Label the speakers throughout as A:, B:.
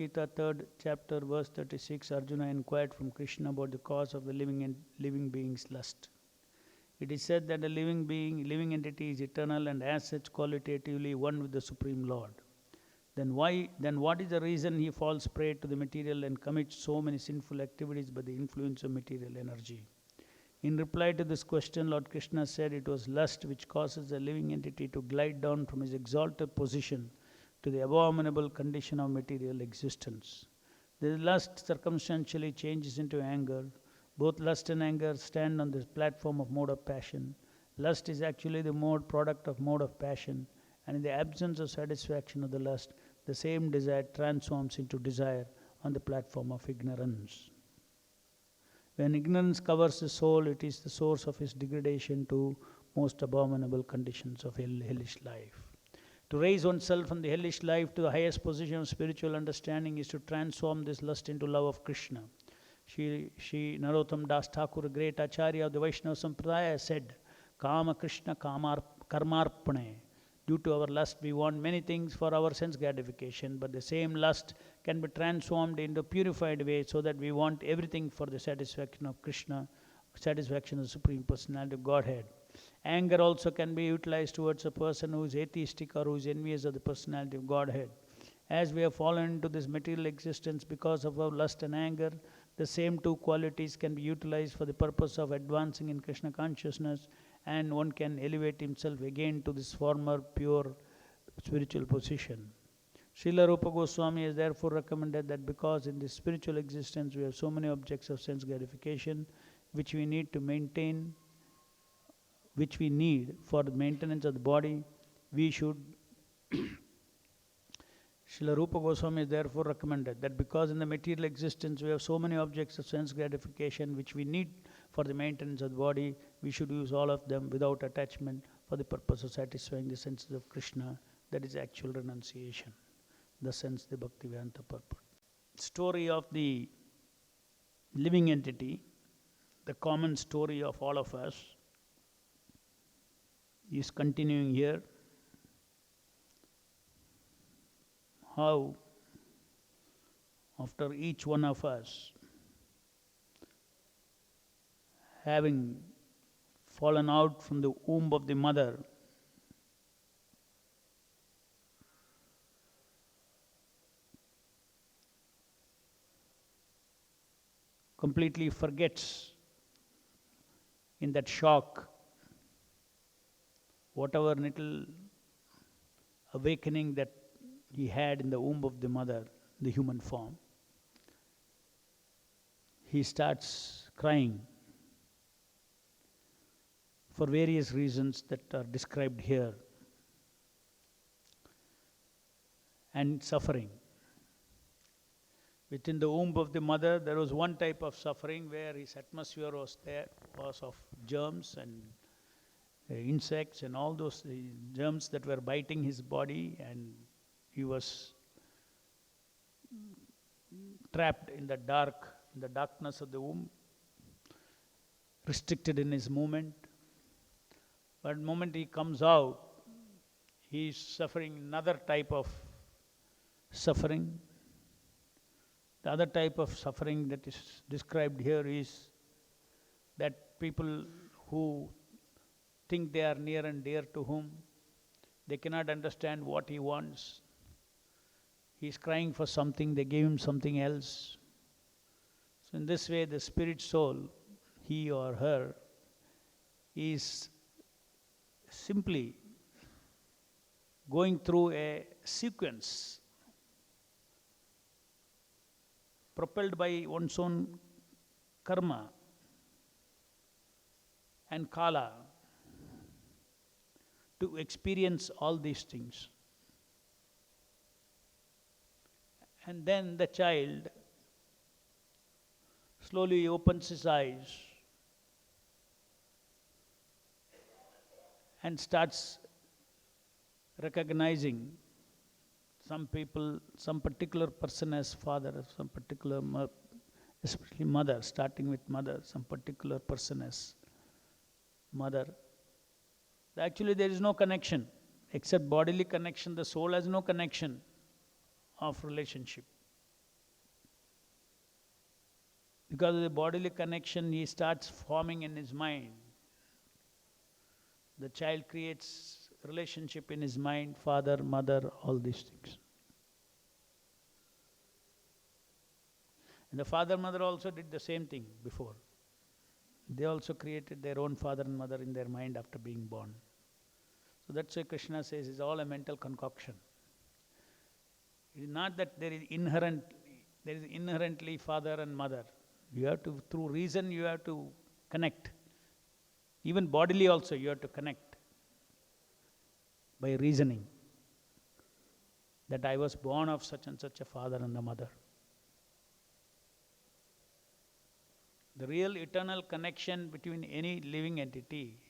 A: Gita, 3rd chapter, verse 36, Arjuna inquired from Krishna about the cause of the living being's lust. It is said that a living entity is eternal and as such qualitatively one with the Supreme Lord. Then what is the reason he falls prey to the material and commits so many sinful activities by the influence of material energy? In reply to this question, Lord Krishna said it was lust which causes a living entity to glide down from his exalted position to the abominable condition of material existence. The lust circumstantially changes into anger. Both lust and anger stand on this platform of mode of passion. Lust is actually the product of mode of passion, and in the absence of satisfaction of the lust, the same desire transforms into desire on the platform of ignorance. When ignorance covers the soul, it is the source of his degradation to most abominable conditions of hellish life. To raise oneself from the hellish life to the highest position of spiritual understanding is to transform this lust into love of Krishna. Shri Narottam Das Thakur, a great Acharya of the Vaishnava Sampradaya, said, Kama Krishna Karmarpane. Due to our lust, we want many things for our sense gratification, but the same lust can be transformed into a purified way so that we want everything for the satisfaction of Krishna, satisfaction of the Supreme Personality of Godhead. Anger also can be utilized towards a person who is atheistic or who is envious of the personality of Godhead. As we have fallen into this material existence because of our lust and anger, the same two qualities can be utilized for the purpose of advancing in Krishna consciousness, and one can elevate himself again to this former pure spiritual position. Srila Rupa Goswami has therefore recommended that because in this spiritual existence we have so many objects of sense gratification which we need to maintain, which we need for the maintenance of the body, we should Srila Rupa Goswami has therefore recommended that because in the material existence we have so many objects of sense gratification which we need for the maintenance of the body, we should use all of them without attachment for the purpose of satisfying the senses of Krishna, that is actual renunciation. Thus ends the Bhaktivedanta purport. Story of the living entity, the common story of all of us, is continuing here. How after each one of us having fallen out from the womb of the mother, completely forgets in that shock whatever little awakening that he had in the womb of the mother, the human form. He starts crying for various reasons that are described here, and suffering. Within the womb of the mother, there was one type of suffering where his atmosphere was of germs and insects and all those germs that were biting his body, and he was trapped in the darkness of the womb, restricted in his movement. But the moment he comes out, he is suffering another type of suffering. The other type of suffering that is described here is that people who think they are near and dear to whom, they cannot understand what he wants. He is crying for something, they give him something else. So in this way, the spirit soul, he or her, is simply going through a sequence propelled by one's own karma and kala to experience all these things. And then the child slowly opens his eyes and starts recognizing some people, some particular person as father, some particular, especially mother, starting with mother, some particular person as mother. Actually, there is no connection except bodily connection. The soul has no connection of relationship. Because of the bodily connection he starts forming in his mind. The child creates relationship in his mind, father, mother, all these things. And the father, mother also did the same thing before. They also created their own father and mother in their mind after being born. So that's why Krishna says it's all a mental concoction. It is not that there is inherently father and mother. You have to, through reason, you have to connect. Even bodily also you have to connect by reasoning that I was born of such and such a father and a mother. The real eternal connection between any living entity,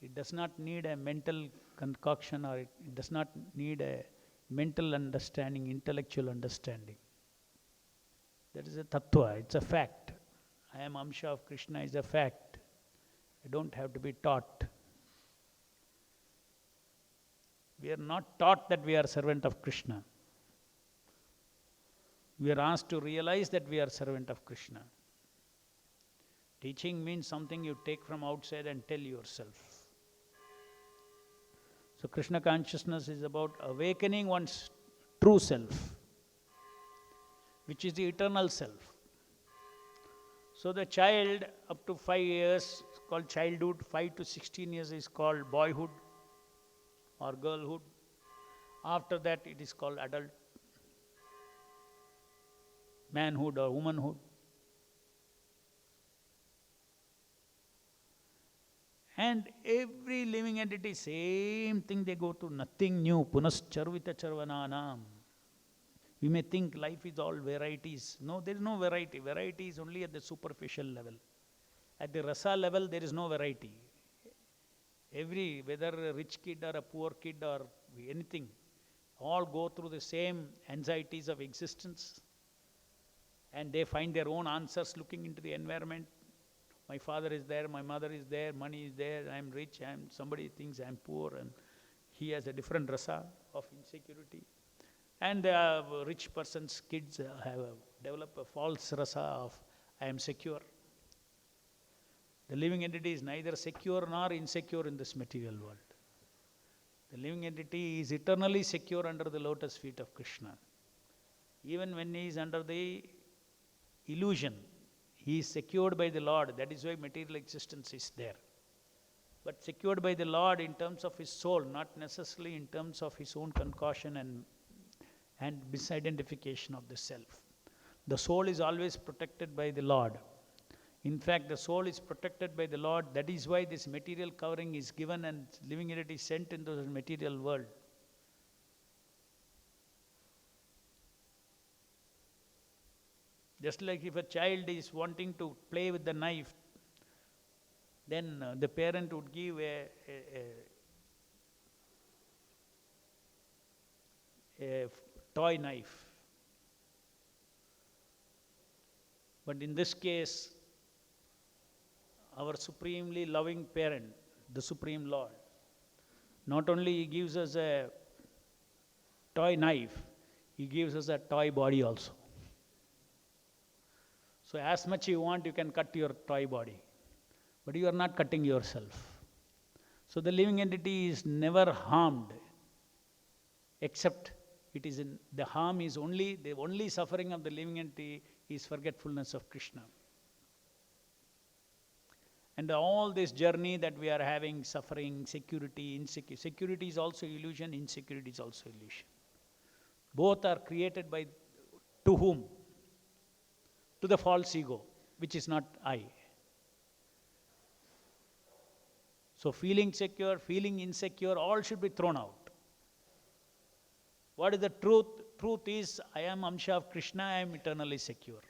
A: it does not need a mental concoction, or it does not need a mental understanding, intellectual understanding. That is a tattva, it's a fact. I am Amsha of Krishna is a fact. I don't have to be taught. We are not taught that we are servant of Krishna. We are asked to realize that we are servant of Krishna. Teaching means something you take from outside and tell yourself. So Krishna consciousness is about awakening one's true self, which is the eternal self. So the child up to 5 years is called childhood, 5 to 16 years is called boyhood or girlhood. After that it is called adult, manhood or womanhood. And every living entity, same thing they go through, nothing new. Punascharvita charvananam. We may think life is all varieties. No, there is no variety. Variety is only at the superficial level. At the rasa level, there is no variety. Whether a rich kid or a poor kid or anything, all go through the same anxieties of existence. And they find their own answers looking into the environment. My father is there, my mother is there, money is there, I am rich, somebody thinks I am poor, and he has a different rasa of insecurity. And the rich person's kids develop a false rasa of I am secure. The living entity is neither secure nor insecure in this material world. The living entity is eternally secure under the lotus feet of Krishna. Even when he is under the illusion, he is secured by the Lord. That is why material existence is there. But secured by the Lord in terms of his soul, not necessarily in terms of his own concoction and misidentification of the self. The soul is always protected by the Lord. In fact, the soul is protected by the Lord. That is why this material covering is given and living entity sent into the material world. Just like if a child is wanting to play with the knife, then the parent would give a toy knife. But in this case, our supremely loving parent, the Supreme Lord, not only he gives us a toy knife, he gives us a toy body also. So as much you want, you can cut your toy body. But you are not cutting yourself. So the living entity is never harmed, except it is the harm is the only suffering of the living entity is forgetfulness of Krishna. And all this journey that we are having, suffering, security, insecurity. Security is also illusion, insecurity is also illusion. Both are created to whom? To the false ego, which is not I. So feeling secure, feeling insecure, all should be thrown out. What is the truth? Truth is, I am Amsha of Krishna, I am eternally secure.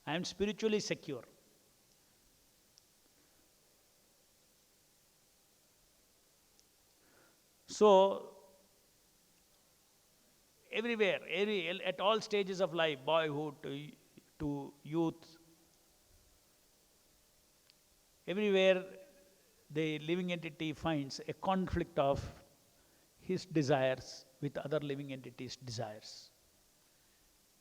A: I am spiritually secure. So, everywhere, at all stages of life, boyhood to youth, everywhere the living entity finds a conflict of his desires with other living entities' desires.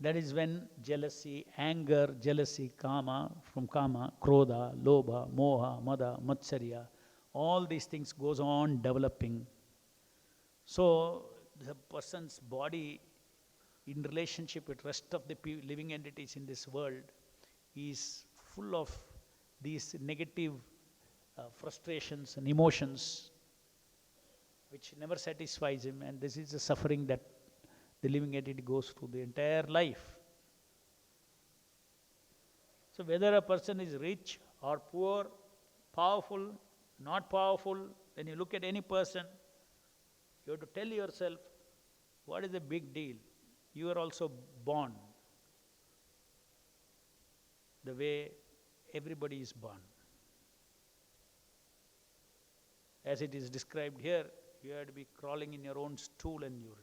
A: That is when jealousy, anger, jealousy, kama, from kama, krodha, lobha, moha, mada, matsarya, all these things goes on developing. So the person's body in relationship with rest of the living entities in this world is full of these negative frustrations and emotions which never satisfies him, and this is the suffering that the living entity goes through the entire life. So whether a person is rich or poor, powerful, not powerful, when you look at any person, you have to tell yourself, what is the big deal? You are also born the way everybody is born. As it is described here, you have to be crawling in your own stool and urine.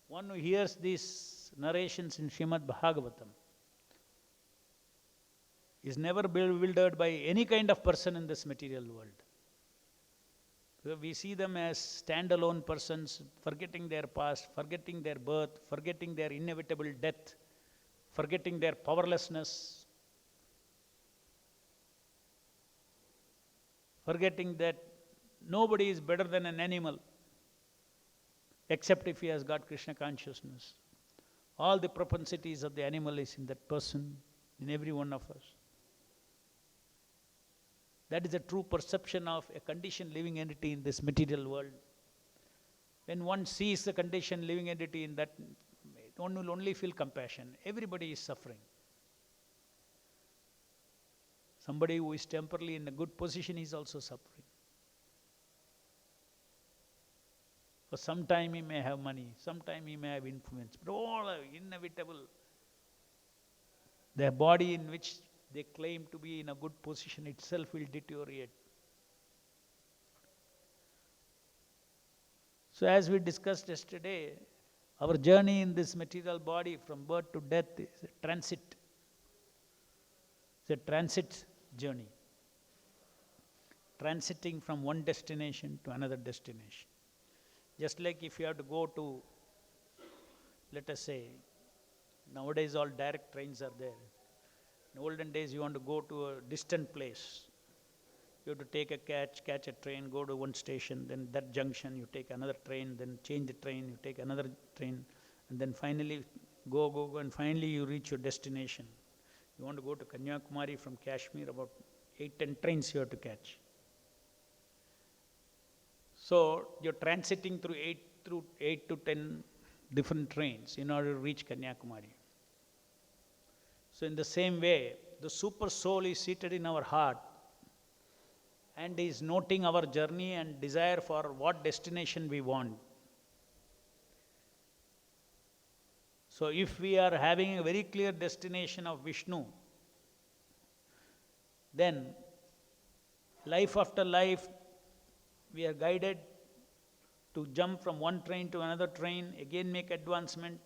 A: One who hears these narrations in Srimad Bhagavatam is never bewildered by any kind of person in this material world. We see them as standalone persons, forgetting their past, forgetting their birth, forgetting their inevitable death, forgetting their powerlessness, forgetting that nobody is better than an animal, except if he has got Krishna consciousness. All the propensities of the animal is in that person, in every one of us. That is a true perception of a conditioned living entity in this material world. When one sees the conditioned living entity in that, one will only feel compassion. Everybody is suffering. Somebody who is temporarily in a good position is also suffering. For some time he may have money, sometime he may have influence, but all are inevitable. Their body in which they claim to be in a good position itself will deteriorate. So as we discussed yesterday, our journey in this material body from birth to death is a transit. It's a transit journey. Transiting from one destination to another destination. Just like if you have to go to, let us say, nowadays all direct trains are there. In olden days you want to go to a distant place. You have to take a catch a train, go to one station, then that junction you take another train, then change the train, you take another train, and then finally go, and finally you reach your destination. You want to go to Kanyakumari from Kashmir, about 8-10 trains you have to catch. So you're transiting through 8 to 10 different trains in order to reach Kanyakumari. So in the same way, the super soul is seated in our heart and is noting our journey and desire for what destination we want. So if we are having a very clear destination of Vishnu, then life after life we are guided to jump from one train to another train, again make advancement,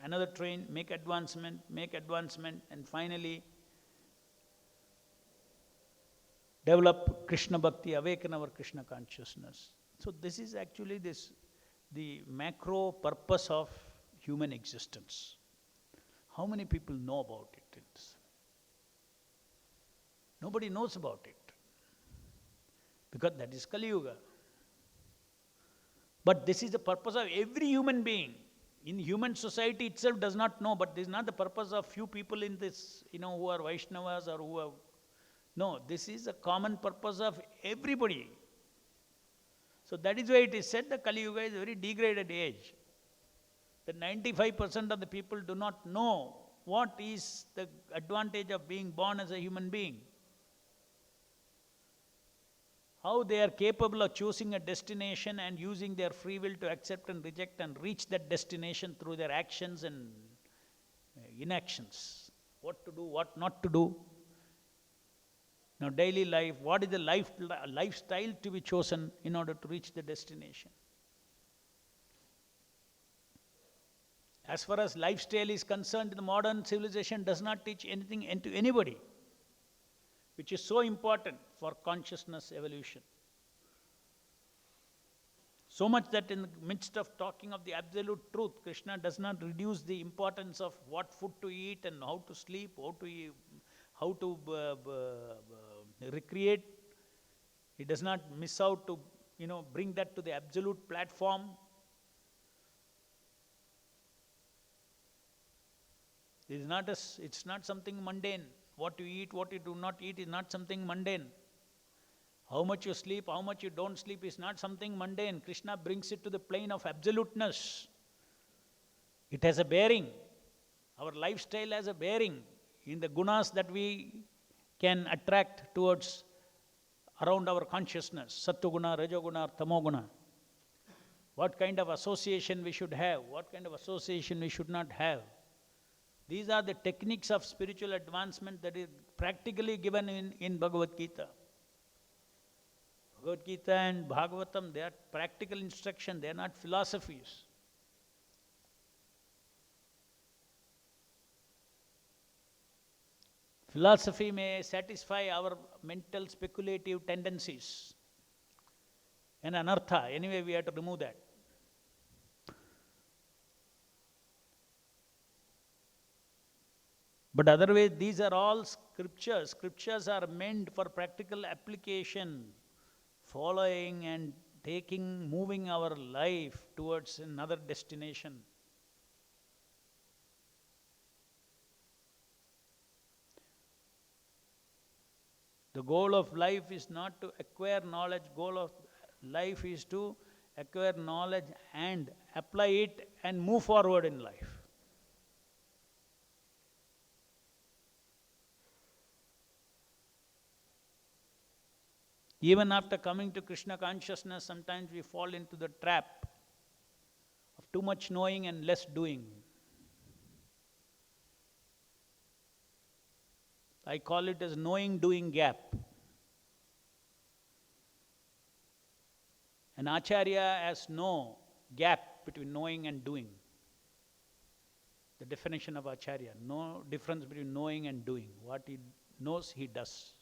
A: another train, make advancement, and finally develop Krishna Bhakti, awaken our Krishna consciousness. So this is actually the macro purpose of human existence. How many people know about it? Nobody knows about it. Because that is Kali Yuga. But this is the purpose of every human being. In human society itself does not know, but this is not the purpose of few people in this, who are Vaishnavas or who are. No, this is a common purpose of everybody. So that is why it is said that Kali Yuga is a very degraded age. That 95% of the people do not know what is the advantage of being born as a human being. How they are capable of choosing a destination and using their free will to accept and reject and reach that destination through their actions and inactions. What to do, what not to do. Now daily life, what is the lifestyle to be chosen in order to reach the destination? As far as lifestyle is concerned, the modern civilization does not teach anything to anybody. which is so important for consciousness evolution. So much that in the midst of talking of the absolute truth, Krishna does not reduce the importance of what food to eat and how to sleep, how to recreate. He does not miss out to, bring that to the absolute platform. It's not something mundane. What you eat, what you do not eat is not something mundane. How much you sleep, how much you don't sleep is not something mundane. Krishna brings it to the plane of absoluteness. It has a bearing. Our lifestyle has a bearing in the gunas that we can attract towards around our consciousness. Sattva-guna, Raja-guna, Tamo-guna. What kind of association we should have, what kind of association we should not have. These are the techniques of spiritual advancement that is practically given in Bhagavad Gita. Bhagavad Gita and Bhagavatam, they are practical instruction, they are not philosophies. Philosophy may satisfy our mental speculative tendencies. And anartha, anyway we have to remove that. But otherwise, these are all scriptures. Scriptures are meant for practical application, following and moving our life towards another destination. The goal of life is not to acquire knowledge. Goal of life is to acquire knowledge and apply it and move forward in life. Even after coming to Krishna consciousness, sometimes we fall into the trap of too much knowing and less doing. I call it as knowing-doing gap. An acharya has no gap between knowing and doing. The definition of acharya, no difference between knowing and doing. What he knows, he does.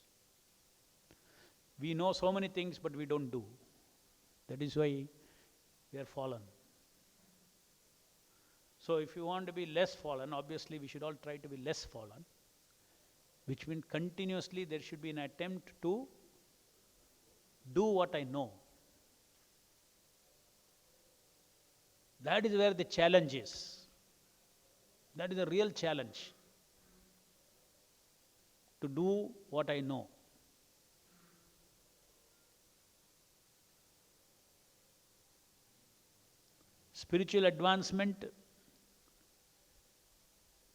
A: We know so many things, but we don't do. That is why we are fallen. So if you want to be less fallen, obviously we should all try to be less fallen, which means continuously there should be an attempt to do what I know. That is where the challenge is. That is a real challenge. To do what I know. Spiritual advancement,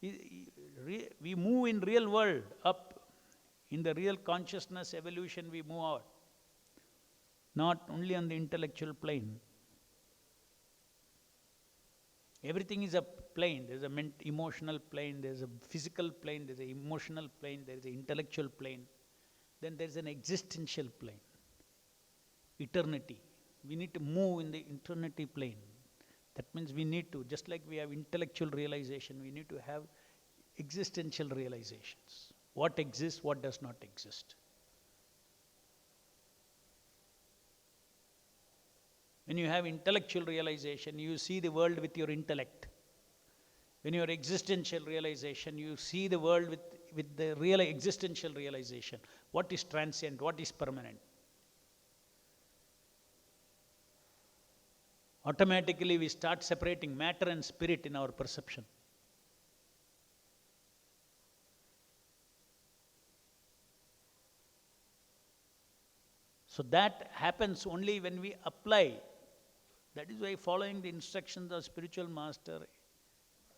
A: we move in real world up. In the real consciousness evolution we move out. Not only on the intellectual plane. Everything is a plane. There is an emotional plane, there is a physical plane, there is an emotional plane, there is an intellectual plane. Then there is an existential plane. Eternity. We need to move in the eternity plane. That means we need to, just like we have intellectual realization, we need to have existential realizations. What exists, what does not exist. When you have intellectual realization, you see the world with your intellect. When you have existential realization, you see the world with the real existential realization. What is transient, what is permanent. Automatically we start separating matter and spirit in our perception. So that happens only when we apply. That is why following the instructions of spiritual master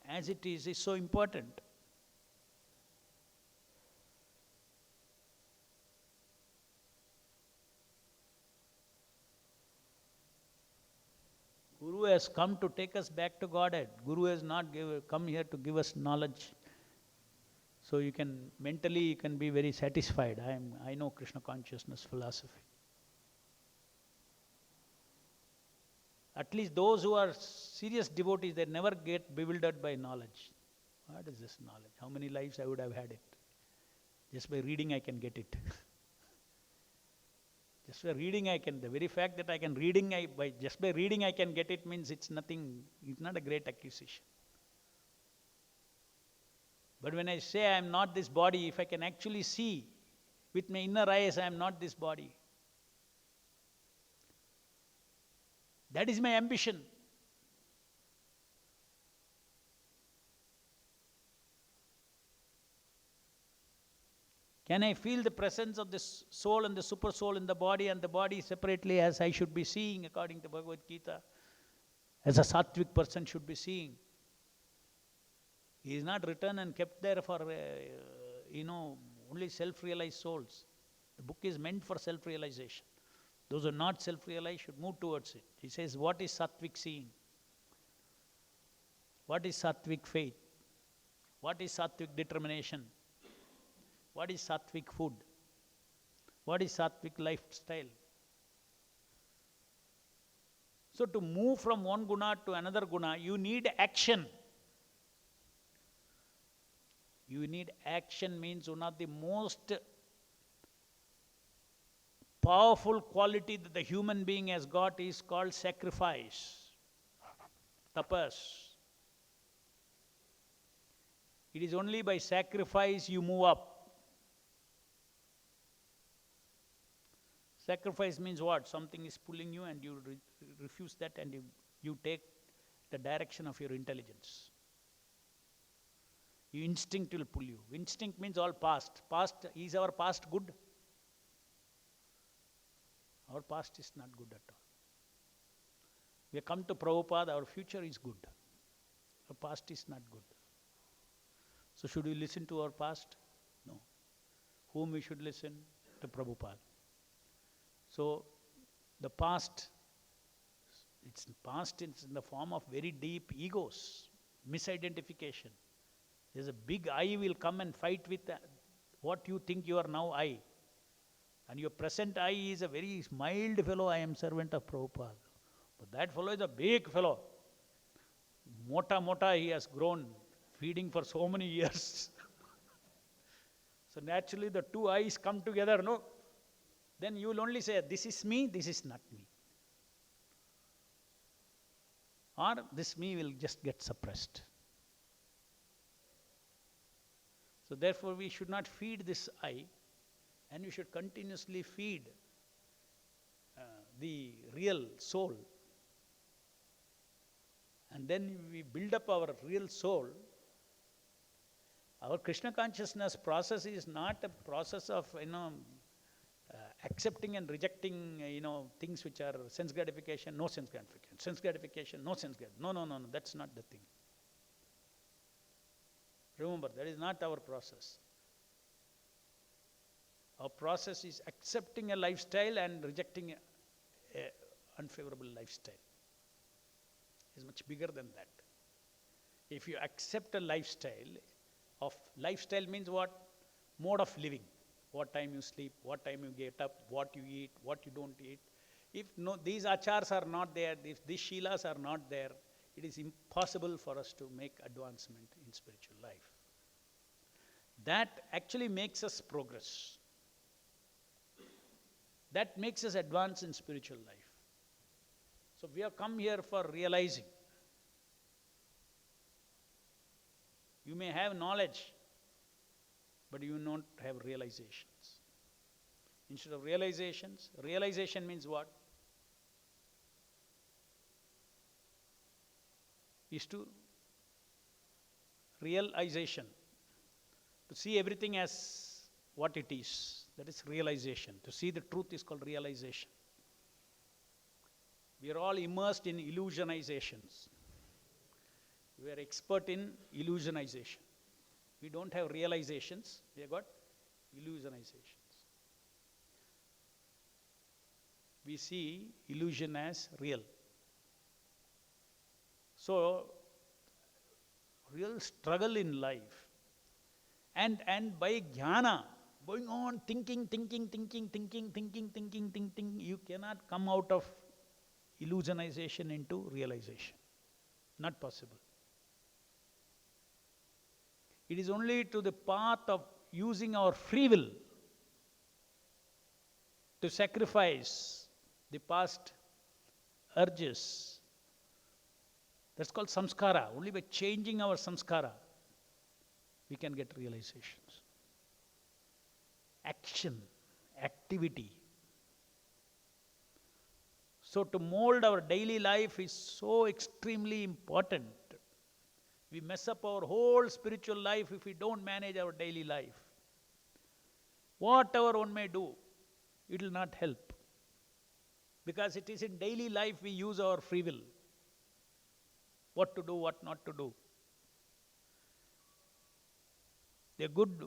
A: as it is so important. Guru has come to take us back to Godhead. Guru has not come here to give us knowledge. So you can mentally be very satisfied. I know Krishna consciousness philosophy. At least those who are serious devotees, they never get bewildered by knowledge. What is this knowledge? How many lives I would have had it? Just by reading I can get it. Just by reading I can, the very fact that I can just by reading I can get it means it's nothing, it's not a great acquisition. But when I say I am not this body, if I can actually see with my inner eyes I am not this body, that is my ambition. Can I feel the presence of the soul and the super soul in the body, and the body separately as I should be seeing according to Bhagavad Gita, as a sattvic person should be seeing? He is not written and kept there for, only self-realized souls. The book is meant for self-realization. Those who are not self-realized should move towards it. He says, what is sattvic seeing? What is sattvic faith? What is sattvic determination? What is sattvic food? What is sattvic lifestyle? So to move from one guna to another guna, you need action. You need action means one of the most powerful quality that the human being has got is called sacrifice, tapas. It is only by sacrifice you move up. Sacrifice means what? Something is pulling you and you refuse that, and you take the direction of your intelligence. Your instinct will pull you. Instinct means all past. Is our past good? Our past is not good at all. We have come to Prabhupada, our future is good. Our past is not good. So should we listen to our past? No. Whom we should listen? To Prabhupada. So the past, it's in the form of very deep egos, misidentification. There's a big I will come and fight with what you think you are now I. And your present I is a very mild fellow, I am servant of Prabhupada. But that fellow is a big fellow. Mota he has grown, feeding for so many years. So naturally the two eyes come together, no? Then you will only say, this is me, this is not me. Or this me will just get suppressed. So therefore we should not feed this I, and we should continuously feed the real soul. And then we build up our real soul. Our Krishna consciousness process is not a process of, accepting and rejecting, things which are sense gratification, no sense gratification, sense gratification, no sense gratification. No, that's not the thing. Remember, that is not our process. Our process is accepting a lifestyle and rejecting a unfavorable lifestyle. It's much bigger than that. If you accept a lifestyle means what? Mode of living. What time you sleep, what time you get up, what you eat, what you don't eat. If these achars are not there, if these shilas are not there, it is impossible for us to make advancement in spiritual life. That actually makes us progress. That makes us advance in spiritual life. So we have come here for realizing. You may have knowledge, but you don't have realizations. Instead of realizations, realization means what? Is to realization. To see everything as what it is. That is realization. To see the truth is called realization. We are all immersed in illusionizations. We are expert in illusionization. We don't have realizations, we have got illusionizations. We see illusion as real. So, real struggle in life. And by jnana, going on thinking, you cannot come out of illusionization into realization. Not possible. It is only to the path of using our free will to sacrifice the past urges. That's called samskara. Only by changing our samskara, we can get realizations. Action, activity. So to mold our daily life is so extremely important. We mess up our whole spiritual life if we don't manage our daily life. Whatever one may do, it will not help. Because it is in daily life we use our free will. What to do, what not to do.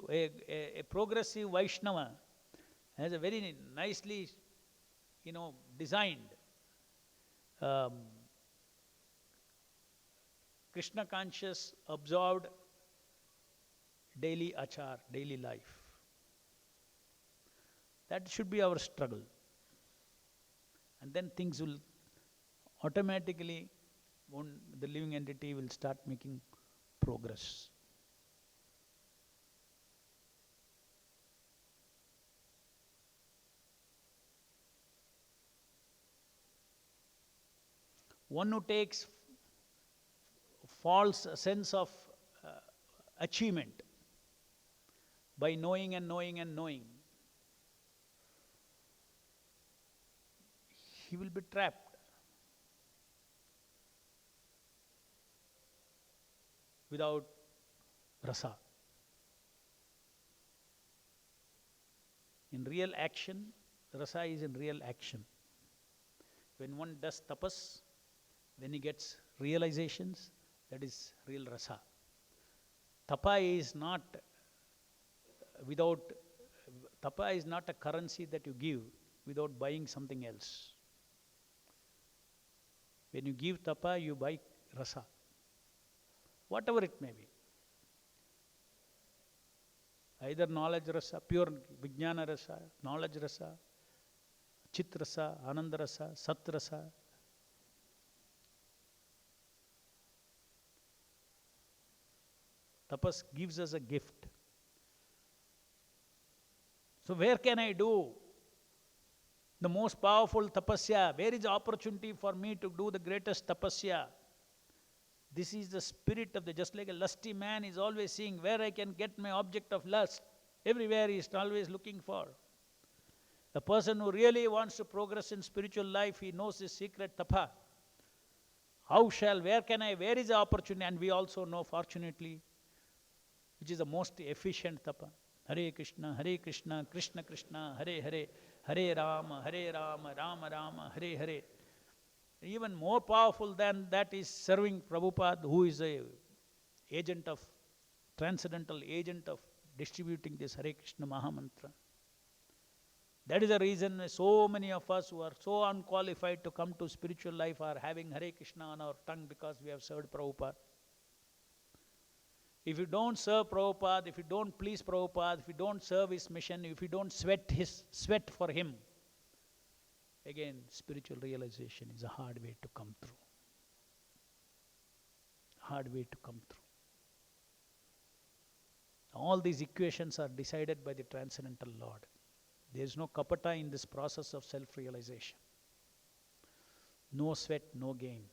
A: A progressive Vaishnava has a very nicely, designed Krishna conscious, observed daily achar, daily life. That should be our struggle. And then things will automatically, the living entity will start making progress. One who takes false sense of achievement by knowing and knowing and knowing, he will be trapped without rasa. In real action, rasa is in real action. When one does tapas, when he gets realizations, that is real rasa. Tapa is not a currency that you give without buying something else. When you give tapa, you buy rasa. Whatever it may be. Either knowledge rasa, pure vijnana rasa, knowledge rasa, chit rasa, ananda rasa, sat rasa. Tapas gives us a gift. So where can I do the most powerful tapasya? Where is the opportunity for me to do the greatest tapasya? This is the spirit of just like a lusty man is always seeing where I can get my object of lust. Everywhere he is always looking for. The person who really wants to progress in spiritual life, he knows his secret tapa. Where is the opportunity? And we also know, fortunately, which is the most efficient tapa. Hare Krishna, Krishna Krishna, Hare Hare, Hare Rama, Rama Rama, Hare Hare. Even more powerful than that is serving Prabhupada, who is a transcendental agent of distributing this Hare Krishna Mahamantra. That is the reason so many of us who are so unqualified to come to spiritual life are having Hare Krishna on our tongue, because we have served Prabhupada. If you don't serve Prabhupada, if you don't please Prabhupada, if you don't serve his mission, if you don't sweat for him, again, spiritual realization is a hard way to come through. Hard way to come through. All these equations are decided by the Transcendental Lord. There is no kapata in this process of self-realization. No sweat, no gain.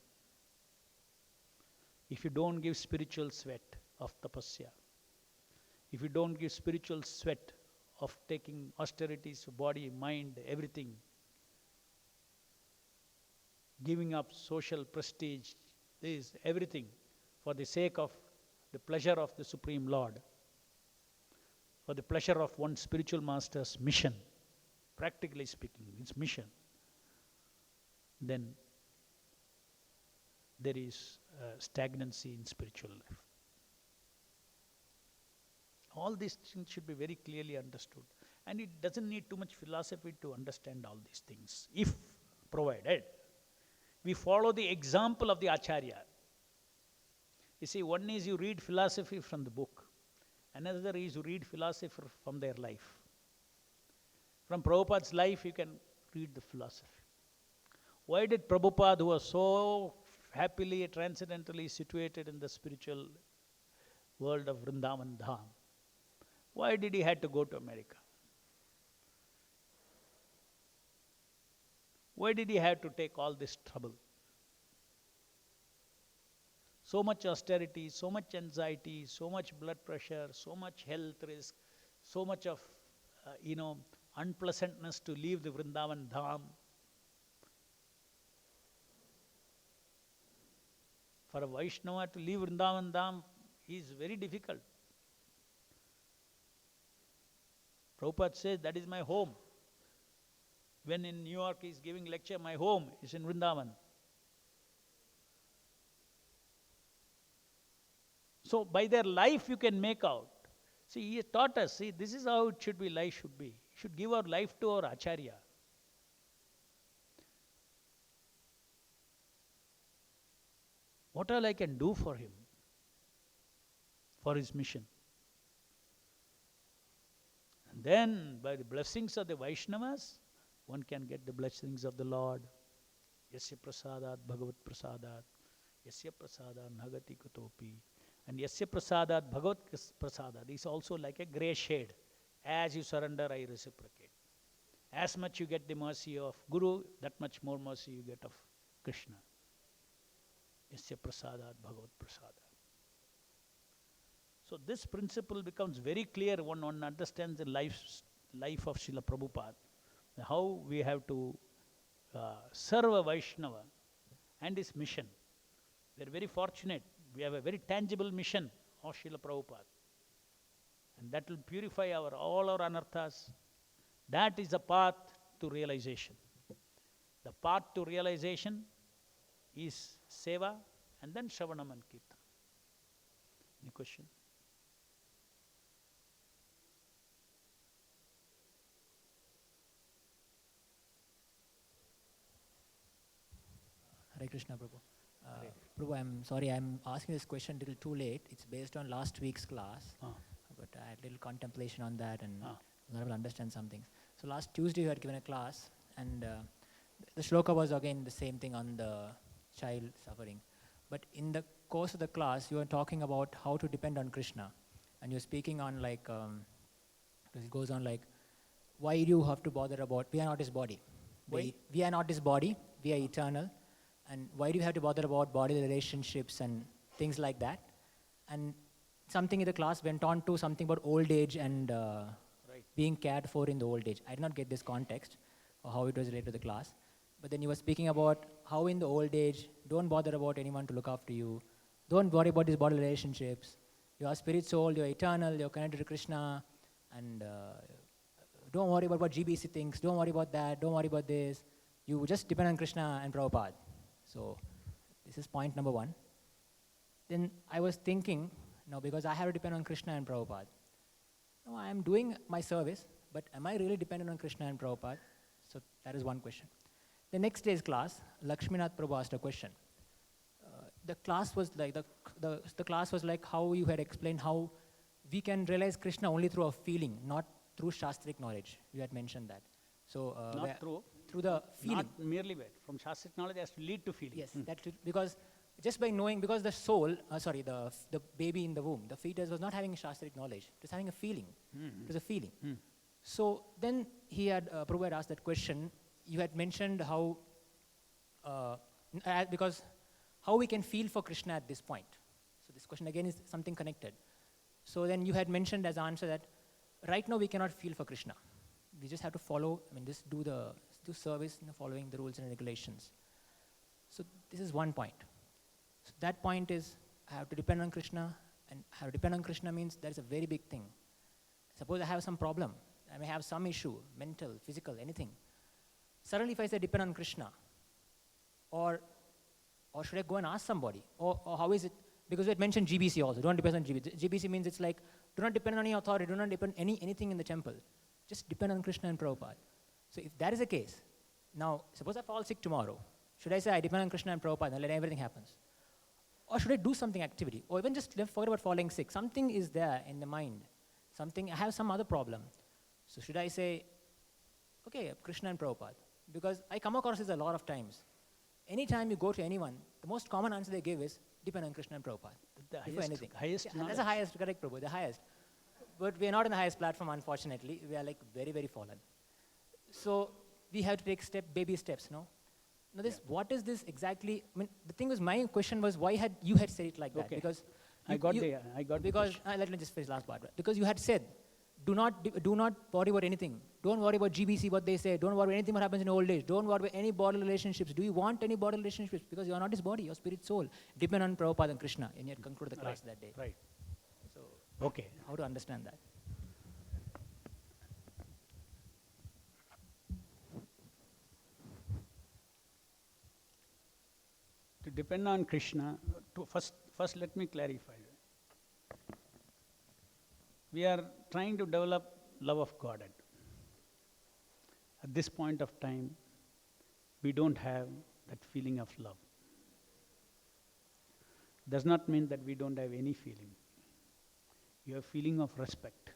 A: If you don't give spiritual sweat of tapasya, if you don't give spiritual sweat of taking austerities of body, mind, everything, giving up social prestige, this, everything, for the sake of the pleasure of the Supreme Lord, for the pleasure of one spiritual master's mission, practically speaking, its mission, then there is stagnancy in spiritual life. All these things should be very clearly understood. And it doesn't need too much philosophy to understand all these things, if provided we follow the example of the Acharya. You see, one is you read philosophy from the book, another is you read philosophy from their life. From Prabhupada's life, you can read the philosophy. Why did Prabhupada, who was so happily, transcendentally situated in the spiritual world of Vrindavan Dham, Why did he have to go to America? Why did he have to take all this trouble? So much austerity, so much anxiety, so much blood pressure, so much health risk, so much of, unpleasantness to leave the Vrindavan Dham. For a Vaishnava to leave Vrindavan Dham is very difficult. Prabhupada says, that is my home. When in New York he is giving lecture, my home is in Vrindavan. So by their life you can make out. See, he has taught us, this is how it should be, life should be. We should give our life to our Acharya. What all I can do for him, for his mission. And then, by the blessings of the Vaishnavas, one can get the blessings of the Lord. Yasya prasadat bhagavat prasadat, yasya prasadat nagati kutopi. And yasya prasadat bhagavat prasadat is also like a grey shade. As you surrender, I reciprocate. As much you get the mercy of Guru, that much more mercy you get of Krishna. Yasya prasadat bhagavat prasadat. So this principle becomes very clear when one understands the life of Srila Prabhupada. How we have to serve a Vaishnava and his mission. We are very fortunate. We have a very tangible mission of Srila Prabhupada. And that will purify all our anarthas. That is the path to realization. The path to realization is seva and then Shravanam and Kirtan. Any question?
B: Hare Krishna, Prabhu. Prabhu, I'm sorry, I'm asking this question a little too late. It's based on last week's class, but I had a little contemplation on that and I was able to understand some things. So last Tuesday you had given a class and the shloka was again the same thing on the child suffering. But in the course of the class, you were talking about how to depend on Krishna. And you're speaking on like, it goes on like, why do you have to bother about, we are not his body. We are not his body, we are eternal. And why do you have to bother about body relationships and things like that? And something in the class went on to something about old age and being cared for in the old age. I did not get this context or how it was related to the class. But then you were speaking about how in the old age, don't bother about anyone to look after you. Don't worry about these body relationships. You are spirit soul, you're eternal, you're connected to Krishna. And don't worry about what GBC thinks. Don't worry about that. Don't worry about this. You just depend on Krishna and Prabhupada. So this is point number one. Then I was thinking, no, because I have to depend on Krishna and Prabhupada. No, I am doing my service, but am I really dependent on Krishna and Prabhupada? So that is one question. The next day's class, Lakshminath Prabhu asked a question. The class was like the class was like how you had explained how we can realize Krishna only through a feeling, not through shastric knowledge. You had mentioned that. So
A: Not through
B: the feeling.
A: Not merely from Shastric knowledge has to lead to feeling.
B: Yes, because just by knowing, because the soul, the baby in the womb, the fetus was not having shastric knowledge, it was having a feeling. It was a feeling. So then Prabhu had asked that question. You had mentioned how, because how we can feel for Krishna at this point. So this question again is something connected. So then you had mentioned as answer that right now we cannot feel for Krishna. We just have to follow, just do service, following the rules and regulations. So this is one point. So that point is, I have to depend on Krishna, and have to depend on Krishna means that is a very big thing. Suppose I have some problem, I may have some issue, mental, physical, anything. Suddenly if I say depend on Krishna, or should I go and ask somebody? Or how is it? Because we had mentioned GBC also, don't depend on GBC. GBC means it's like, do not depend on any authority, do not depend on anything in the temple. Just depend on Krishna and Prabhupada. So if that is the case, now suppose I fall sick tomorrow, should I say I depend on Krishna and Prabhupada and let everything happens? Or should I do something activity? Or even just forget about falling sick. Something is there in the mind. I have some other problem. So should I say, okay, Krishna and Prabhupada? Because I come across this a lot of times. Anytime you go to anyone, the most common answer they give is, depend on Krishna and Prabhupada.
A: The
B: before anything.
A: highest
B: That's the highest, correct, Prabhu, the highest. but we are not in the highest platform, unfortunately. We are like very, very fallen. So we have to take baby steps, no? Now this, what is this exactly? I mean, the thing was, my question was, why had you had said it like that?
A: Okay.
B: Because
A: I got the
B: because let me just finish last part. Right? Because you had said, do not worry about anything. Don't worry about GBC, what they say. Don't worry about anything what happens in old age. Don't worry about any bodily relationships. Do you want any bodily relationships? Because you are not his body, your spirit, soul. Depend on Prabhupada and Krishna. And yet conclude the class that day.
A: Right.
B: So
A: Okay.
B: how to understand that?
A: To depend on Krishna, first let me clarify. We are trying to develop love of God. At this point of time, we don't have that feeling of love. Does not mean that we don't have any feeling. You have feeling of respect.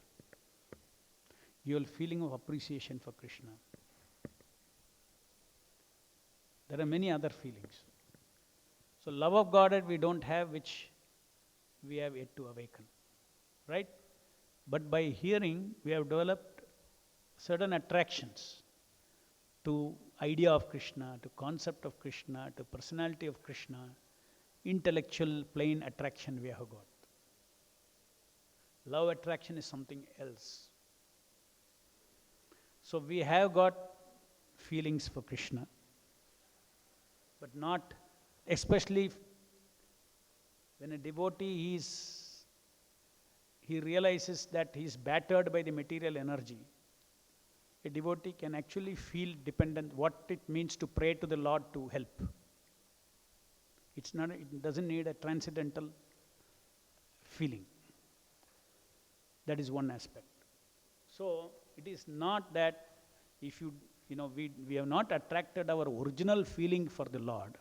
A: You have feeling of appreciation for Krishna. There are many other feelings. So love of Godhead we don't have, which we have yet to awaken, right? But by hearing, we have developed certain attractions to idea of Krishna, to concept of Krishna, to personality of Krishna, intellectual plain attraction we have got. Love attraction is something else. So we have got feelings for Krishna, but not, especially when a devotee he realizes that he is battered by the material energy. A devotee can actually feel dependent, what it means to pray to the Lord to help. It doesn't need a transcendental feeling. That is one aspect. So it is not that if we have not attracted our original feeling for the Lord.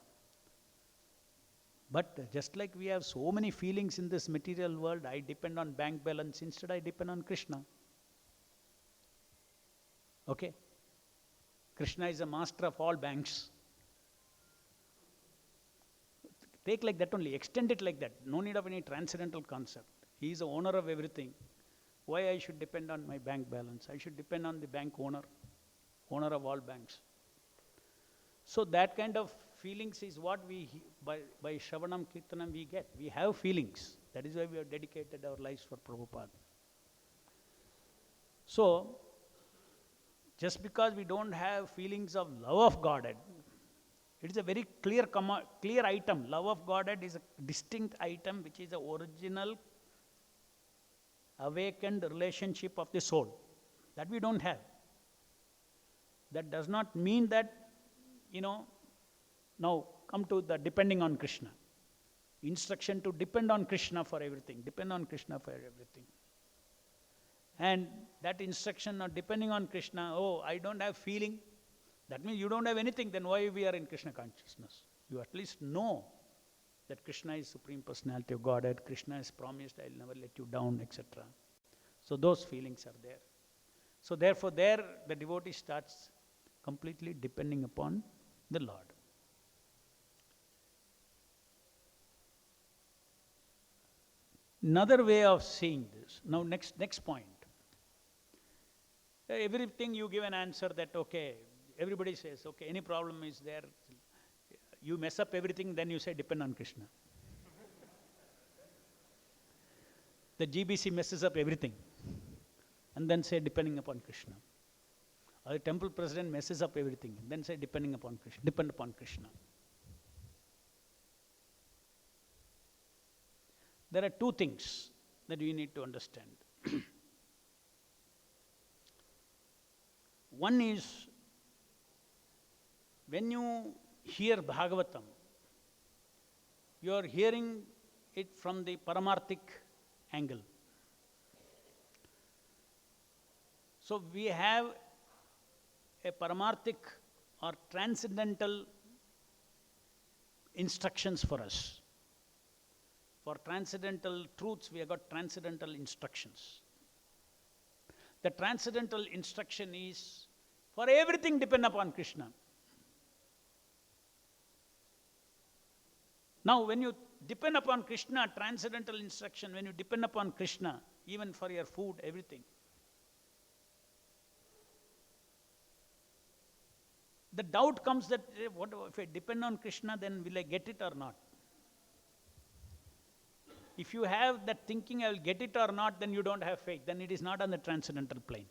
A: But just like we have so many feelings in this material world, I depend on bank balance, instead I depend on Krishna. Okay? Krishna is a master of all banks. Take like that only, extend it like that. No need of any transcendental concept. He is the owner of everything. Why I should depend on my bank balance? I should depend on the bank owner of all banks. So that kind of feelings is what we, by Shravanam Kirtanam we get. We have feelings. That is why we have dedicated our lives for Prabhupada. So, just because we don't have feelings of love of Godhead, it is a very clear item. Love of Godhead is a distinct item which is the original awakened relationship of the soul. That we don't have. That does not mean that, now come to the depending on Krishna. Instruction to depend on Krishna for everything. Depend on Krishna for everything. And that instruction of depending on Krishna, I don't have feeling. That means you don't have anything, then why we are in Krishna consciousness? You at least know that Krishna is Supreme Personality of Godhead. Krishna has promised, I will never let you down, etc. So those feelings are there. So therefore there the devotee starts completely depending upon the Lord. Another way of seeing this, now next point. Everything you give an answer that, okay, everybody says, okay, any problem is there, you mess up everything, then you say depend on Krishna. The GBC messes up everything, and then say depending upon Krishna. Or the temple president messes up everything, and then say depend upon Krishna. There are two things that we need to understand. One is, when you hear Bhagavatam, you are hearing it from the Paramarthic angle. So we have a Paramarthic or transcendental instructions for us. For transcendental truths, we have got transcendental instructions. The transcendental instruction is, for everything depend upon Krishna. Now when you depend upon Krishna, transcendental instruction, when you depend upon Krishna, even for your food, everything. The doubt comes that what if I depend on Krishna, then will I get it or not? If you have that thinking, I will get it or not, then you don't have faith. Then it is not on the transcendental plane.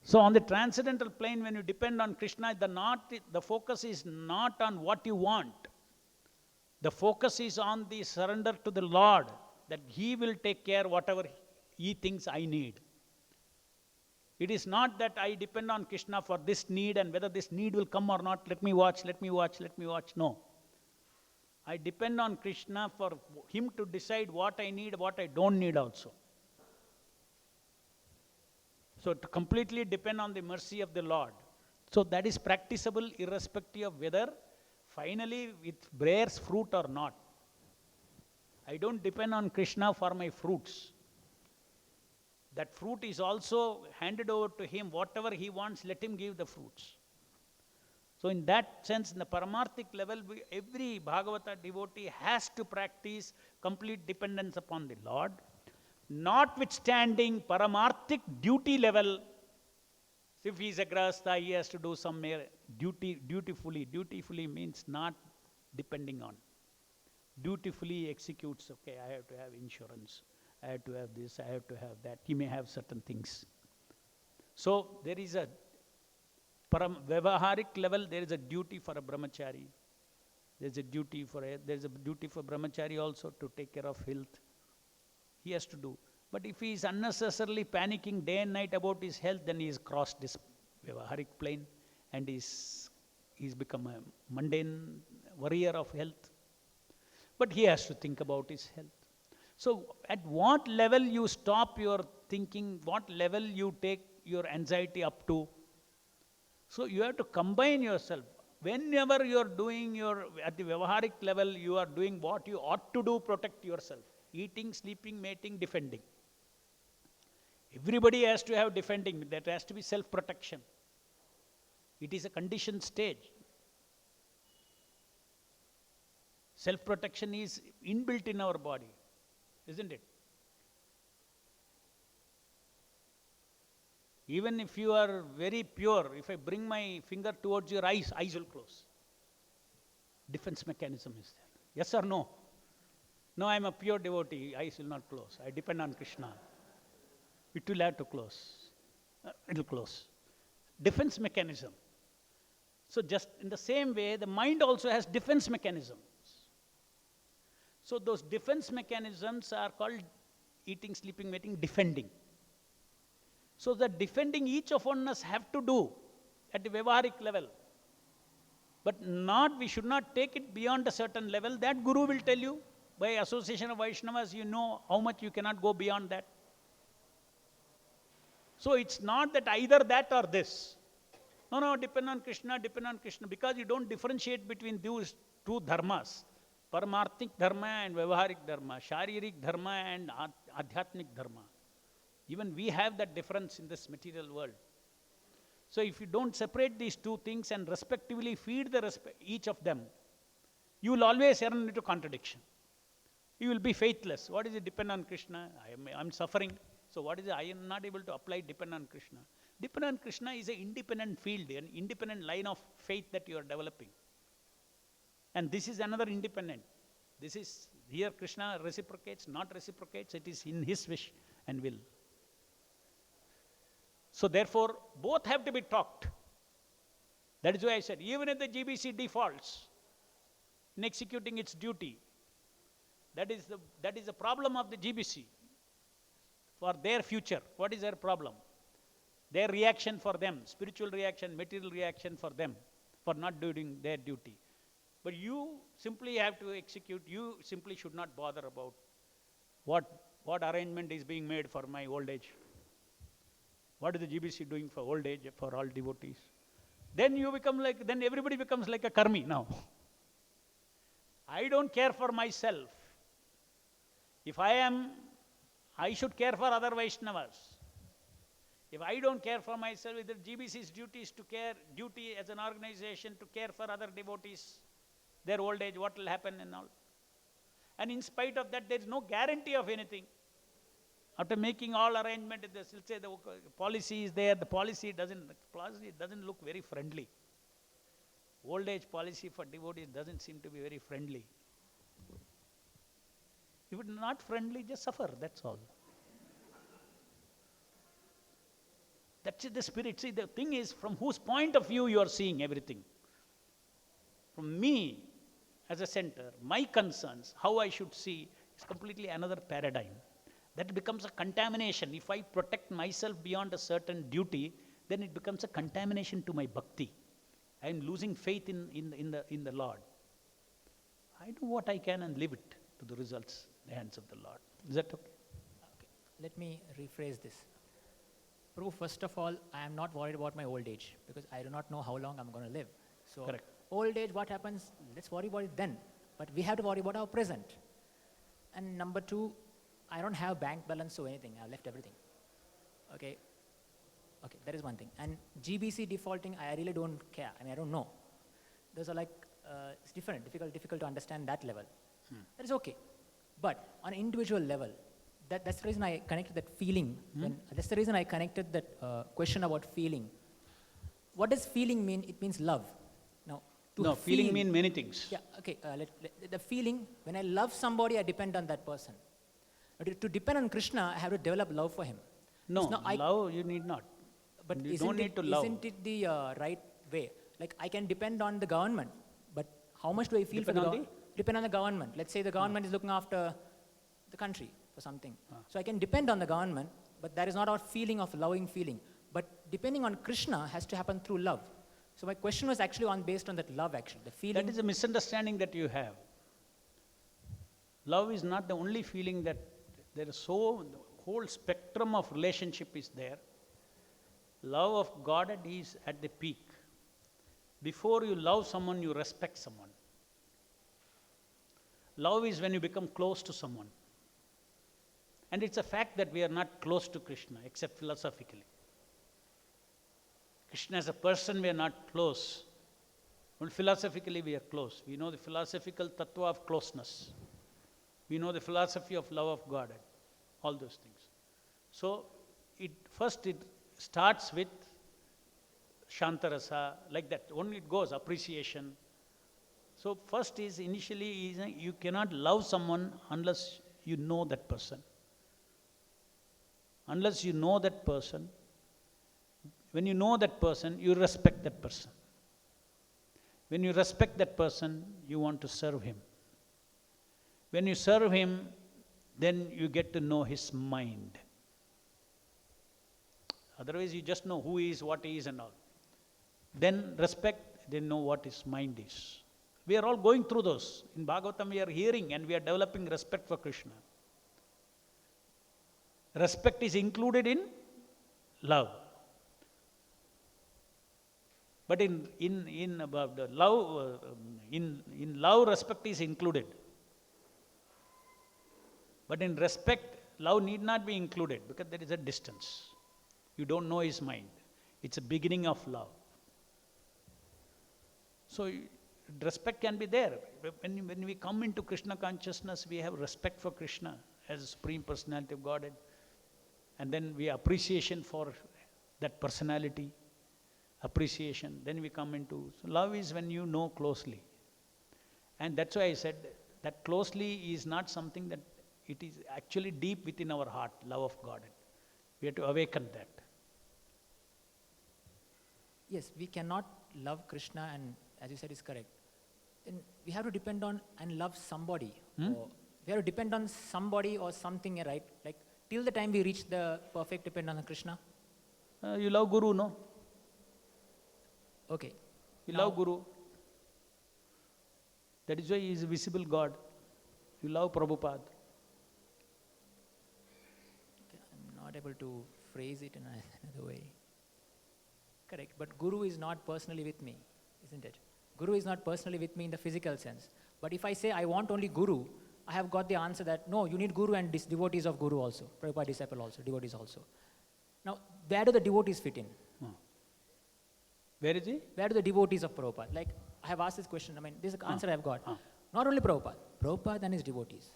A: So on the transcendental plane, when you depend on Krishna, the focus is not on what you want. The focus is on the surrender to the Lord, that He will take care whatever He thinks I need. It is not that I depend on Krishna for this need, and whether this need will come or not, let me watch. No. I depend on Krishna for Him to decide what I need, what I don't need also. So to completely depend on the mercy of the Lord. So that is practicable irrespective of whether finally it bears fruit or not. I don't depend on Krishna for my fruits. That fruit is also handed over to Him. Whatever He wants, let Him give the fruits. So in that sense, in the paramarthic level, every Bhagavata devotee has to practice complete dependence upon the Lord. Notwithstanding paramarthic duty level, if he is a grahastha, he has to do some dutifully. Dutifully means not depending on. Dutifully executes, okay, I have to have insurance, I have to have this, I have to have that. He may have certain things. So there is a Vyavaharic level, there is a duty for a brahmachari. There is a duty for brahmachari also to take care of health. He has to do. But if he is unnecessarily panicking day and night about his health, then he has crossed this Vyavaharic plane and he's become a mundane warrior of health. But he has to think about his health. So at what level you stop your thinking, what level you take your anxiety up to. So you have to combine yourself. Whenever you are doing at the Vyavaharic level, you are doing what you ought to do, protect yourself. Eating, sleeping, mating, defending. Everybody has to have defending. That has to be self-protection. It is a conditioned stage. Self-protection is inbuilt in our body, isn't it? Even if you are very pure, if I bring my finger towards your eyes will close. Defense mechanism is there. Yes or no? No, I am a pure devotee, eyes will not close. I depend on Krishna. It will have to close. It will close. Defense mechanism. So just in the same way, the mind also has defense mechanisms. So those defense mechanisms are called eating, sleeping, mating, defending. So that defending each of us have to do at the Vyavaharic level. But we should not take it beyond a certain level. That Guru will tell you. By association of Vaishnavas, you know how much you cannot go beyond that. So it's not that either that or this. No, depend on Krishna. Because you don't differentiate between those two dharmas. Paramarthic dharma and Vyavaharic dharma. Sharirik dharma and Adhyatmic dharma. Even we have that difference in this material world. So if you don't separate these two things and respectively feed each of them, you will always run into contradiction. You will be faithless. What is it? Depend on Krishna. I am suffering. So what is it? I am not able to apply depend on Krishna. Depend on Krishna is an independent field, an independent line of faith that you are developing. And this is another independent. This is, here Krishna reciprocates, not reciprocates. It is in His wish and will. So therefore, both have to be talked. That is why I said, even if the GBC defaults in executing its duty, that is the problem of the GBC for their future. What is their problem? Their reaction for them, spiritual reaction, material reaction for them, for not doing their duty. But you simply have to execute, you simply should not bother about what arrangement is being made for my old age. What is the GBC doing for old age, for all devotees? Then everybody becomes like a karmi now. I don't care for myself. If I should care for other Vaishnavas. If I don't care for myself, the GBC's duty is duty as an organization to care for other devotees, their old age, what will happen and all. And in spite of that, there is no guarantee of anything. After making all arrangement, let's say the policy is there, the policy doesn't look very friendly. Old age policy for devotees doesn't seem to be very friendly. If it is not friendly, just suffer, that's all. That's the spirit. See, the thing is, from whose point of view you are seeing everything. From me, as a center, my concerns, how I should see, is completely another paradigm. That becomes a contamination. If I protect myself beyond a certain duty, then it becomes a contamination to my bhakti. I am losing faith in the Lord. I do what I can and leave it to the results in the hands of the Lord. Is that okay?
B: Okay. Let me rephrase this. Prabhu, first of all, I am not worried about my old age because I do not know how long I'm going to live. So,
A: Correct.
B: Old age, what happens? Let's worry about it then. But we have to worry about our present. And number two, I don't have bank balance or anything. I've left everything. Okay. Okay, that is one thing. And GBC defaulting, I really don't care. I mean, I don't know. Those are like, it's difficult to understand that level. That is okay. But on an individual level, that's the reason I connected that feeling. That's the reason I connected that question about feeling. What does feeling mean? It means love. Now,
A: feeling means many things.
B: Yeah, okay. The feeling, when I love somebody, I depend on that person. But to depend on Krishna, I have to develop love for him.
A: No, love you need not.
B: But
A: you don't need to love.
B: Isn't it the right way? Like I can depend on the government, but how much do I feel
A: Depend
B: for
A: on
B: the depend on the government? Let's say the government is looking after the country for something. So I can depend on the government, but that is not our feeling of loving feeling. But depending on Krishna has to happen through love. So my question was actually based on that love actually, the feeling.
A: That is a misunderstanding that you have. Love is not the only feeling that there is the whole spectrum of relationship is there. Love of God is at the peak. Before you love someone, you respect someone. Love is when you become close to someone. And it's a fact that we are not close to Krishna, except philosophically. Krishna as a person, we are not close. Well, philosophically, we are close. We know the philosophical tattva of closeness. We know the philosophy of love of God, all those things. So, it starts with Shantarasa, like that. Only it goes, appreciation. So, first is initially, you cannot love someone unless you know that person. Unless you know that person, when you know that person, you respect that person. When you respect that person, you want to serve him. When you serve him, then you get to know his mind. Otherwise, you just know who he is, what he is and all. Then respect, then know what his mind is. We are all going through those. In Bhagavatam, we are hearing and we are developing respect for Krishna. Respect is included in love. But in love, respect is included. But in respect, love need not be included because there is a distance. You don't know his mind. It's a beginning of love. So respect can be there. When we come into Krishna consciousness, we have respect for Krishna as a Supreme Personality of Godhead. And then we appreciation for that personality. Appreciation. Then we come into, so love is when you know closely. And that's why I said that closely is not something that it is actually deep within our heart, love of God. We have to awaken that.
B: Yes, we cannot love Krishna and as you said is correct. Then we have to depend on and love somebody. Or we have to depend on somebody or something, right? Like till the time we reach the perfect dependence on Krishna.
A: You love Guru, no?
B: Okay.
A: You love Guru. That is why he is a visible God. You love Prabhupada.
B: Okay, I'm not able to phrase it in another way. Correct. But Guru is not personally with me, isn't it? Guru is not personally with me in the physical sense. But if I say I want only Guru, I have got the answer that no, you need Guru and devotees of Guru also. Prabhupada disciple also, devotees also. Now, where do the devotees fit in?
A: Where is he?
B: Where do the devotees of Prabhupada? Like, I have asked this question, I mean, this is the answer I have got. Not only Prabhupada and his devotees.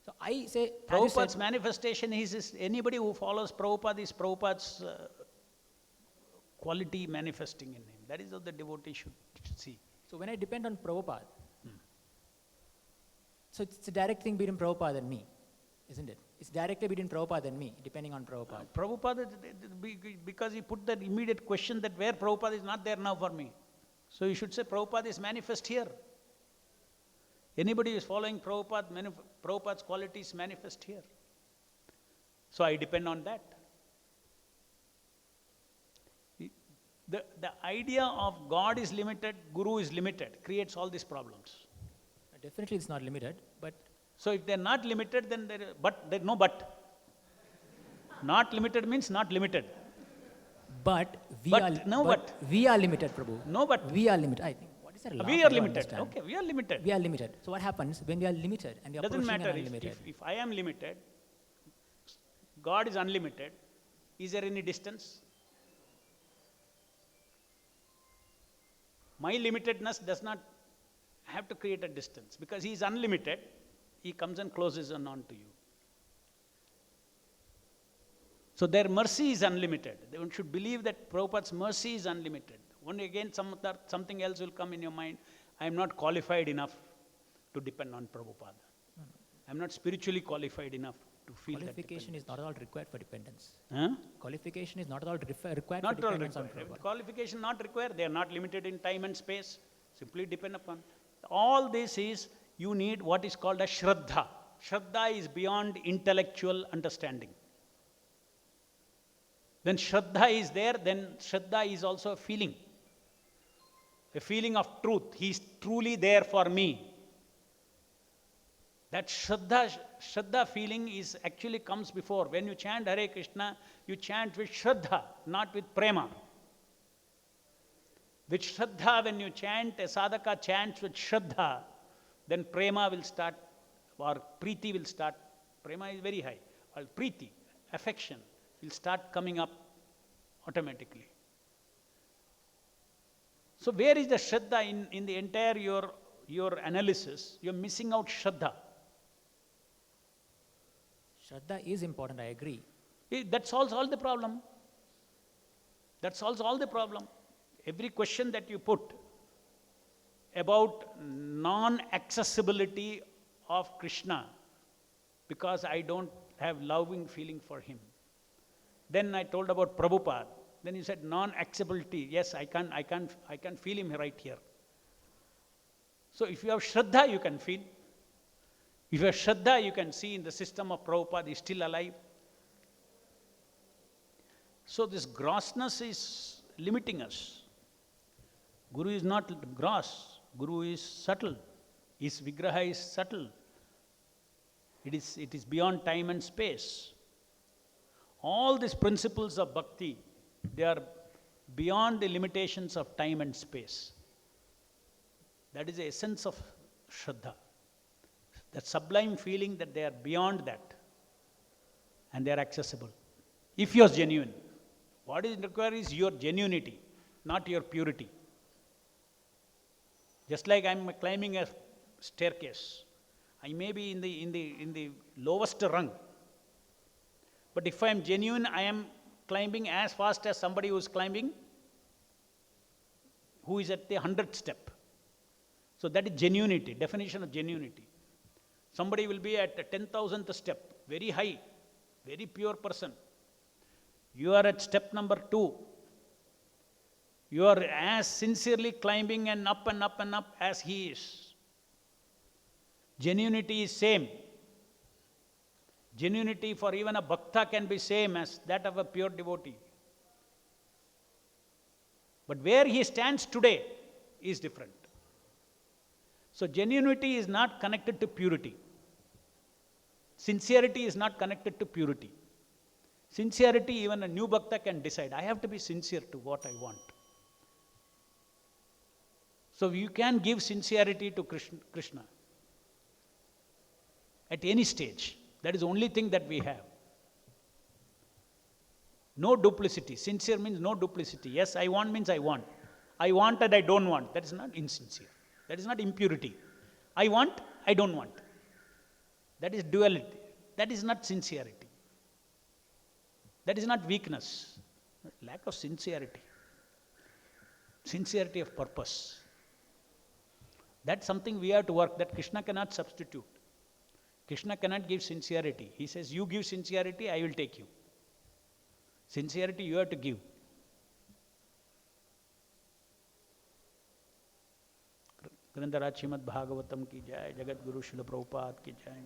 B: So I say, as you
A: Prabhupada's
B: said,
A: manifestation is anybody who follows Prabhupada is Prabhupada's quality manifesting in him. That is how the devotee should see.
B: so when I depend on Prabhupada, so it's a direct thing between Prabhupada and me, isn't it? It's directly between Prabhupada and me, depending on Prabhupada.
A: Prabhupada, because he put that immediate question that where Prabhupada is not there now for me. So you should say Prabhupada is manifest here. Anybody who is following Prabhupada, Prabhupada's qualities manifest here. So I depend on that. The idea of God is limited, Guru is limited, creates all these problems.
B: Definitely it's not limited, but
A: So if they're not limited, then there's no but. Not limited means not limited.
B: but we
A: But,
B: are
A: no but.
B: we are limited, Prabhu.
A: No but.
B: We are limited. I think. What is that?
A: We are limited. Okay, we are limited.
B: We are limited. So what happens when we are limited and we are
A: Doesn't
B: approaching
A: matter
B: an
A: if,
B: unlimited?
A: if I am limited, God is unlimited, is there any distance? My limitedness does not have to create a distance because he is unlimited, he comes and closes on to you. So their mercy is unlimited. One should believe that Prabhupada's mercy is unlimited. Only again something else will come in your mind. I am not qualified enough to depend on Prabhupada. I am not spiritually qualified enough to feel
B: Qualification is not at all required for dependence.
A: Huh?
B: Qualification is not at all required
A: Not
B: for
A: all
B: dependence on
A: required.
B: Prabhupada.
A: Qualification not required. They are not limited in time and space. Simply depend upon. All this is, you need what is called a Shraddha. Shraddha is beyond intellectual understanding. When Shraddha is there, then Shraddha is also a feeling of truth. He is truly there for me. That Shraddha feeling is actually comes before. When you chant Hare Krishna, you chant with Shraddha, not with Prema. With Shraddha, when you chant, a sadhaka chants with Shraddha, then Prema will start, or Preeti will start. Prema is very high. Or Preeti, affection, will start coming up automatically. So where is the Shraddha in the entire your analysis? You're missing out Shraddha.
B: Shraddha is important, I agree.
A: That solves all the problem. That solves all the problem. Every question that you put about non-accessibility of Krishna, because I don't have loving feeling for him. Then I told about Prabhupada. Then you said non-accessibility. Yes, I can feel him right here. So if you have Shraddha, you can feel. If you have Shraddha, you can see in the system of Prabhupada, he is still alive. So this grossness is limiting us. Guru is not gross. Guru is subtle. His Vigraha is subtle. It is beyond time and space. All these principles of bhakti, they are beyond the limitations of time and space. That is the essence of Shraddha. That sublime feeling that they are beyond that and they are accessible. If you are genuine. What is required is your genuinity, not your purity. Just like I am climbing a staircase, I may be in the lowest rung. But if I am genuine, I am climbing as fast as somebody who is climbing, who is at the 100th step. So that is genuinity, definition of genuinity. Somebody will be at the 10,000th step, very high, very pure person. You are at step number 2. You are as sincerely climbing and up and up and up as he is. Genuinity is same. Genuinity for even a bhakta can be same as that of a pure devotee. But where he stands today is different. So genuinity is not connected to purity. Sincerity is not connected to purity. Sincerity, even a new bhakta can decide, I have to be sincere to what I want. So you can give sincerity to Krishna at any stage. That is the only thing that we have. No duplicity. Sincere means no duplicity. Yes, I want means I want. I want and I don't want. That is not insincere. That is not impurity. I want, I don't want. That is duality. That is not sincerity. That is not weakness. Lack of sincerity. Sincerity of purpose. That's something we have to work, that Krishna cannot substitute. Krishna cannot give sincerity. He says, you give sincerity, I will take you. Sincerity you have to give. ग्रंथराज Shrimad Bhagavatam की जय, जगत गुरु श्रील प्रभुपाद की जय.